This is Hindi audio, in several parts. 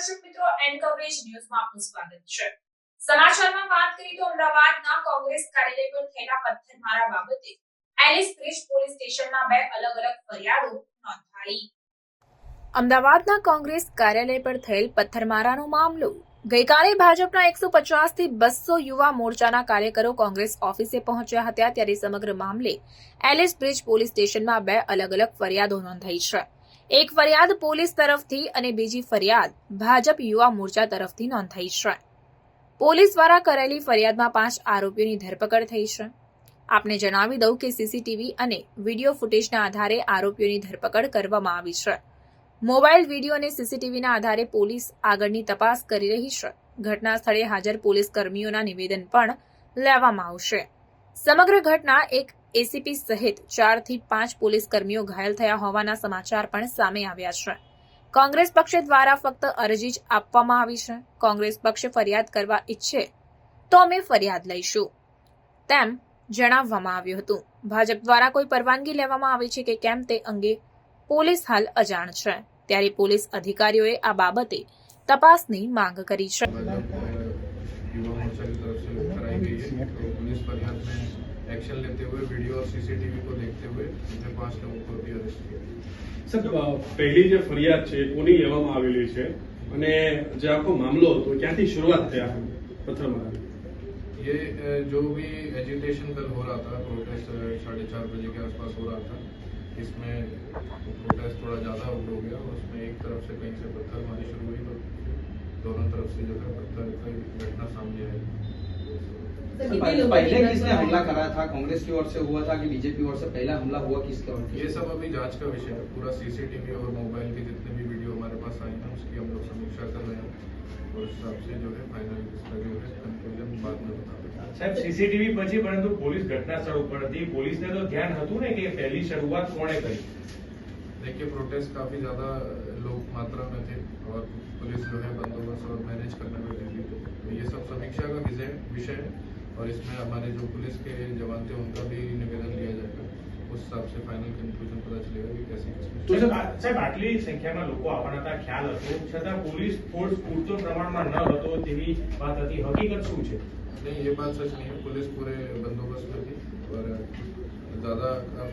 દર્શક મિત્રો એન્ડ કવરેજ ન્યૂઝમાં આપનું સ્વાગત છે। સમાચારમાં વાત કરીએ તો અમદાવાદના કોંગ્રેસ કાર્યાલય પર થયેલા પથ્થરમારા બાબતે એલિસ બ્રિજ પોલીસ સ્ટેશનમાં બે અલગ-અલગ ફરિયાદો નોંધાઈ। અમદાવાદના કોંગ્રેસ કાર્યાલય પર થયેલ પથ્થરમારાનો મામલો ગઈકાલે ભાજપના 150 થી 200 યુવા મોરચાના કાર્યકરો કોંગ્રેસ ઓફિસે પહોંચ્યા હતા ત્યારે સમગ્ર મામલે એલિસ બ્રિજ પોલીસ સ્ટેશનમાં બે અલગ-અલગ ફરિયાદો નોંધાઈ છે। એક ફરિયાદ પોલીસ તરફથી અને બીજી ફરિયાદ ભાજપ યુવા મોરચા તરફથી નોંધાઈ છે। પોલીસ દ્વારા કરેલી ફરિયાદમાં 5 આરોપીઓની ધરપકડ થઈ છે। આપને જણાવી દઉં કે સીસીટીવી અને વિડીયો ફૂટેજના આધારે આરોપીઓની ધરપકડ કરવામાં આવી છે। મોબાઈલ વિડીયો અને સીસીટીવીના આધારે પોલીસ આગળની તપાસ કરી રહી છે। ઘટના સ્થળે હાજર પોલીસ કર્મીઓના નિવેદન પણ લેવામાં આવશે। સમગ્ર ઘટના એક એસીપી સહિત 4 થી 5 પોલીસ કર્મીઓ ઘાયલ થયા હોવાના સમાચાર પણ સામે આવ્યા છે। કોંગ્રેસ પક્ષ દ્વારા ફક્ત અરજી જ આપવામાં આવી છે। કોંગ્રેસ પક્ષ ફરિયાદ કરવા ઈચ્છે તો અમે ફરિયાદ લઈશું તેમ જણાવવામાં આવ્યું હતું। ભાજપ દ્વારા કોઈ પરવાનગી લેવામાં આવી છે કે કેમ તે અંગે પોલીસ હાલ અજાણ છે ત્યારે પોલીસ અધિકારીઓએ આ બાબતે તપાસની માંગ કરી છે। एक्शन लेते हुए वीडियो और सीसीटीवी को देखते हुए हमने 5 लोगों को भी अरेस्ट किया। સર પહેલી જે ફરિયાદ છે કોની લેવામાં આવેલી છે અને જે આખો મામલો હતો ક્યાંથી શરૂઆત થઈ આ પથ્થરમારાની? ये जो भी एजिटेशन कल हो रहा था, प्रोटेस्ट 4:30 बजे के आसपास हो रहा था, इसमें प्रोटेस्ट थोड़ा ज़्यादा हो गया और उसमें एक तरफ से कहीं से पत्थरमारी शुरू हुई तो दोनों तरफ से जो है पत्थर की घटना सामने आई। पहले किसने हमला करा था? कांग्रेस की ओर से हुआ था कि बीजेपी ओर से पहला हमला हुआ किसके ओर? ये सब अभी जांच का विषय है। पूरा सीसीटीवी और मोबाइल के जितने भी वीडियो हमारे पास आए हैं उसकी हम लोग समीक्षा कर रहे हैं और उस हिसाब से जो है फाइनल इसका जो है कंक्लूजन बाद में बता देंगे। साहब सीसीटीवी પછી પરંતુ પોલીસ ઘટના સ્થળ ઉપર હતી, પોલીસને તો ધ્યાન હતું ને કે પહેલી શરૂઆત કોણે કરી? देखिए प्रोटेस्ट काफी ज्यादा लोग मात्रा में थे और पुलिस जो है बंदोबस्त और मैनेज करने में बिजी थे, तो ये सब समीक्षा का विषय है और इसमें हमारे जो पुलिस के जवान थे उनका भी निवेदन लिया जाएगा। उस हिसाब से फाइनल कंक्लूजन पता चलेगा कि कैसे તો સાહેબ આટલી સંખ્યામાં લોકો આવવાના હતા, ખ્યાલ હતો છતાં પોલીસ ફોર્સ પૂરતો પ્રમાણમાં ન હતો તેવી વાત હતી, હકીકત શું છે? नहीं, ये बात सच नहीं है। पुलिस पूरे बंदोबस्त में थी और ज्यादा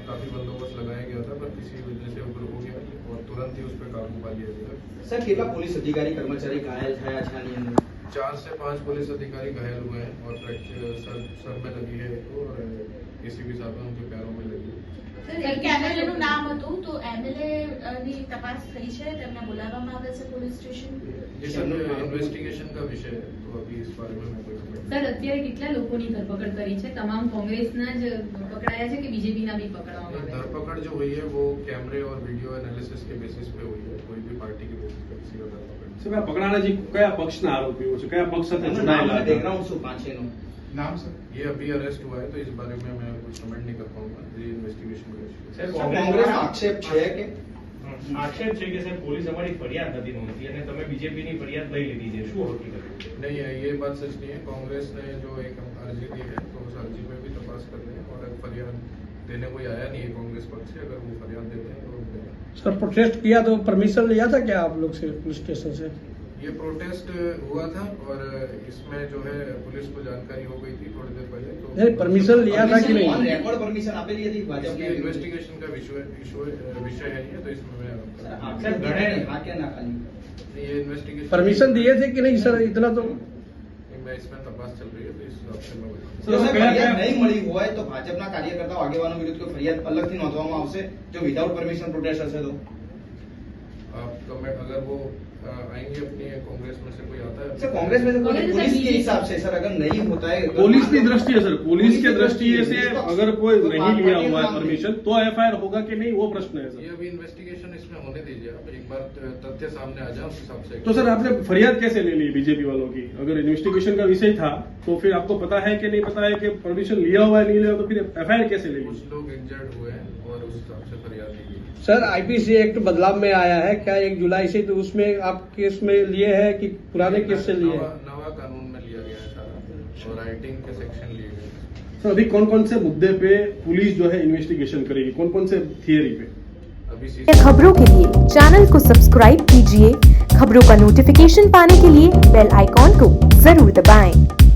काफी बंदोबस्त लगाया गया था पर किसी वजह से ऊपर हो गया और तुरंत ही उस पर काबू पा लिया गया। सर केवल पुलिस अधिकारी कर्मचारी घायल થયા છે આની અંદર? 4 से 5 पुलिस अधिकारी घायल हुए हैं और फ्रैक्चर सर में लगी है और किसी भी साथ में उनके पैरों में लगी है। સર એમએલએનું નામ હતું તો એમએલએ ની તપાસ થઈ છે, તેમને બોલાવવામાં આવે છે પોલીસ સ્ટેશન? ये सब इन्वेस्टिगेशन का विषय है तो अभी इस बारे में मैं कोई कमेंट સર અત્યારે કેટલા લોકોની ધરપકડ કરી છે? તમામ કોંગ્રેસના જ પકડાયા છે કે બીજેપીના બી પકડવામાં नहीं, આવ્યા? धरपकड़ जो हुई है वो कैमरे और वीडियो एनालिसिस के बेसिस पे हुई है, कोई भी पार्टी के बेसिस पे किसी का धरपकड़। સર આ પકડાણા જે કયા પક્ષના આરોપીઓ છે, કયા પક્ષ સાથે જોડાયેલા હતા? બેકગ્રાઉન્ડ શું પાંચેનો नाम सर ये अभी अरेस्ट हुआ है तो इस बारे में मैं कुछ कमेंट नहीं कर पाऊंगा। ये इन्वेस्टिगेशन का विषय है। સાહેબ કોંગ્રેસનો આક્ષેપ છે કે આક્ષેપ છે કે સાહેબ પોલીસ અમારી ફરિયાદ નથી નોંધી અને તમે બીજેપીની ફરિયાદ લઈ લીધી છે, શું હકીકત? नहीं है, ये बात सच नहीं है। कांग्रेस ने जो एक अर्जी दी है तो उस अर्जी में भी तपास कर रहे हैं और फरियाद देने कोई आया नहीं है कांग्रेस पक्ष से। अगर वो फरियाद देते हैं तो देंगे। सर प्रोटेस्ट किया तो परमिशन लिया था क्या आप लोग से पुलिस स्टेशन से? ये प्रोटेस्ट हुआ था और इसमें जो है पुलिस को जानकारी हो गई थी थोड़ी देर पहले तो नहीं परमिशन लिया था कि ऑन नहीं? रेकॉर्ड परमिशन આપેલી હતી ભાજપને? ये इन्वेस्टिगेशन का विषय है ये तो इसमें मैं સર ઘણે હા કે ના ખાલી ये इन्वेस्टिगेशन परमिशन दिए थे कि नहीं सर? इतना तो मैं इसमें तपास चल रही है तो इस हिसाब से मैं बताऊं। જો સાહેબ ફરિયાદ નહીં મળી હોય તો ભાજપના કાર્યકર્તાઓ આગેવાનો વિરુદ્ધ કોઈ ફરિયાદ અલગથી નોંધવામાં આવશે જો વિધાઉટ પરમિશન પ્રોટેસ્ટ હશે તો? आप कमेंट अगर वो आएंगे अपनी कांग्रेस में से कोई आता है सर कांग्रेस में से कोई पुलिस के हिसाब से सर अगर नहीं होता है पुलिस की दृष्टि सर, पुलिस के दृष्टि से अगर कोई नहीं लिया हुआ है परमिशन तो एफआईआर होगा कि नहीं वो प्रश्न है ये सर। अभी इन्वेस्टिगेशन इसमें होने दीजिए आप, एक बार तथ्य सामने आ जाए उस हिसाब से। तो सर आपने फरियाद कैसे ले ली बीजेपी वालों की? अगर इन्वेस्टिगेशन का विषय था तो फिर आपको पता है कि नहीं पता है कि परमिशन लिया हुआ है नहीं लिया हुआ, तो फिर एफआईआर कैसे ले ली? कुछ लोग इंजर्ड हुए हैं और उस हिसाब से फरियाद ली गई। सर आईपीसी एक्ट बदलाव में आया है क्या 1 जुलाई से? तो उसमें आप केस में लिए हैं कि पुराने केस से लिए हैं? नवा कानून में लिया गया है सारा और राइटिंग के सेक्शन लिए गए। सर अभी कौन कौन से मुद्दे पे पुलिस जो है इन्वेस्टिगेशन करेगी, कौन कौन से थियरी पे? अभी खबरों के लिए चैनल को सब्सक्राइब कीजिए, खबरों का नोटिफिकेशन पाने के लिए बेल आइकॉन को जरूर दबाएं।